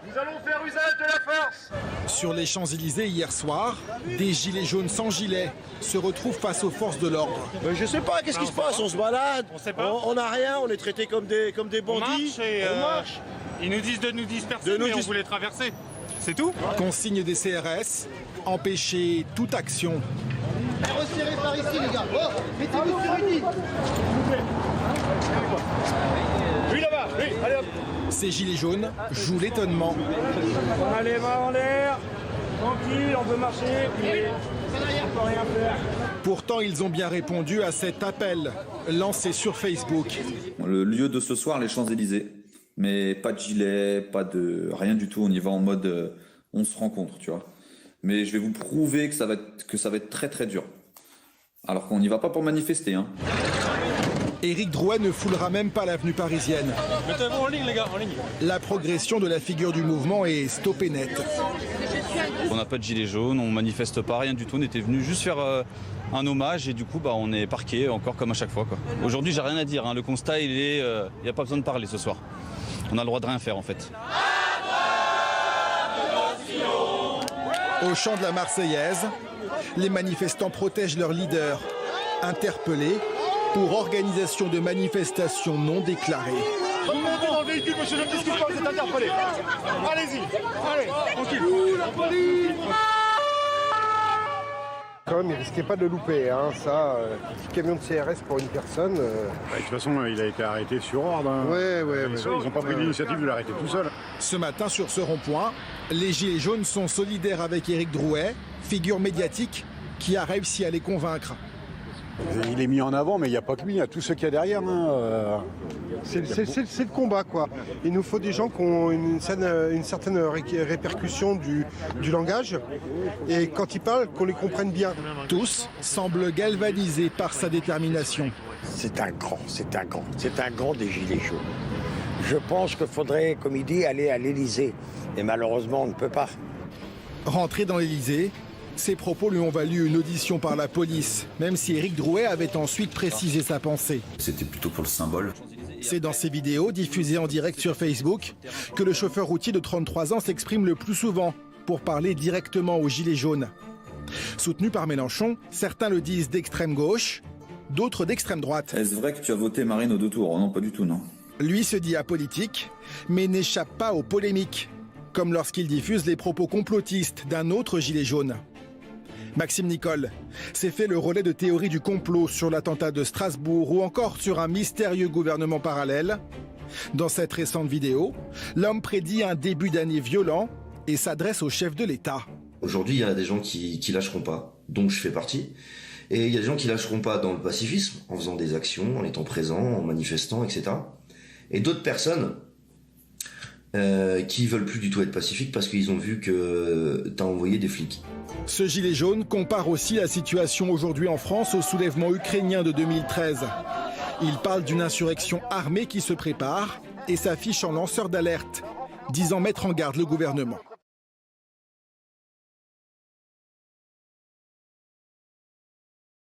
Nous allons faire usage de la force. Sur les Champs-Élysées hier soir, des gilets jaunes sans gilet se retrouvent face aux forces de l'ordre. Je sais pas, qu'est-ce qui se passe? On se balade, on n'a rien, on est traités comme des bandits. On marche. Ils nous disent de nous disperser, mais on voulait traverser. C'est tout. Consigne des CRS, empêcher toute action. Resserrez par ici les gars. Oh, mettez-vous sur une ligne. Oui là-bas, oui, allez hop. Ces gilets jaunes jouent l'étonnement. On a les mains en l'air, tranquille, on peut marcher, mais on peut rien faire. Pourtant, ils ont bien répondu à cet appel lancé sur Facebook. Le lieu de ce soir, les Champs-Élysées. Mais pas de gilet, pas de rien du tout. On y va en mode on se rencontre, tu vois. Mais je vais vous prouver que ça va être très très dur. Alors qu'on n'y va pas pour manifester, hein. Éric Drouet ne foulera même pas l'avenue parisienne. Mettez-vous en ligne les gars, en ligne. La progression de la figure du mouvement est stoppée net. On n'a pas de gilet jaune, on manifeste pas, rien du tout. On était venu juste faire un hommage et du coup on est parqué encore comme à chaque fois. Aujourd'hui j'ai rien à dire, hein. Le constat il n'y a pas besoin de parler ce soir. On a le droit de rien faire en fait. Au chant de la Marseillaise, les manifestants protègent leur leader, interpellés pour organisation de manifestations non déclarées. Remontez dans le véhicule, monsieur, je me dis ce qui se passe, vous êtes interpellé. Allez-y, allez, tranquille. La police. Quand même, il risquait pas de le louper, hein. Ça, petit camion de CRS pour une personne. De toute façon, il a été arrêté sur ordre. Hein. Ils n'ont pas pris l'initiative de l'arrêter tout seul. Ce matin, sur ce rond-point, les Gilets jaunes sont solidaires avec Éric Drouet, figure médiatique qui a réussi à les convaincre. Il est mis en avant, mais il n'y a pas que lui, il y a tous ceux qu'il y a derrière. Hein. C'est le combat, quoi. Il nous faut des gens qui ont une certaine répercussion du langage et quand ils parlent, qu'on les comprenne bien. Tous semblent galvanisés par sa détermination. C'est un grand des Gilets jaunes. Je pense qu'il faudrait, comme il dit, aller à l'Élysée. Et malheureusement, on ne peut pas. Rentré dans l'Élysée, ses propos lui ont valu une audition par la police, même si Éric Drouet avait ensuite précisé sa pensée. C'était plutôt pour le symbole. C'est dans ces vidéos, diffusées en direct sur Facebook, que le chauffeur routier de 33 ans s'exprime le plus souvent pour parler directement aux Gilets jaunes. Soutenu par Mélenchon, certains le disent d'extrême gauche, d'autres d'extrême droite. Est-ce vrai que tu as voté Marine au deux tours? Oh non, pas du tout, non. Lui se dit apolitique, mais n'échappe pas aux polémiques, comme lorsqu'il diffuse les propos complotistes d'un autre gilet jaune. Maxime Nicole s'est fait le relais de théories du complot sur l'attentat de Strasbourg ou encore sur un mystérieux gouvernement parallèle. Dans cette récente vidéo, l'homme prédit un début d'année violent et s'adresse au chef de l'État. Aujourd'hui, il y a des gens qui lâcheront pas, dont je fais partie. Et il y a des gens qui lâcheront pas dans le pacifisme, en faisant des actions, en étant présents, en manifestant, etc. Et d'autres personnes qui veulent plus du tout être pacifiques parce qu'ils ont vu que t'as envoyé des flics. Ce gilet jaune compare aussi la situation aujourd'hui en France au soulèvement ukrainien de 2013. Il parle d'une insurrection armée qui se prépare et s'affiche en lanceur d'alerte, disant mettre en garde le gouvernement.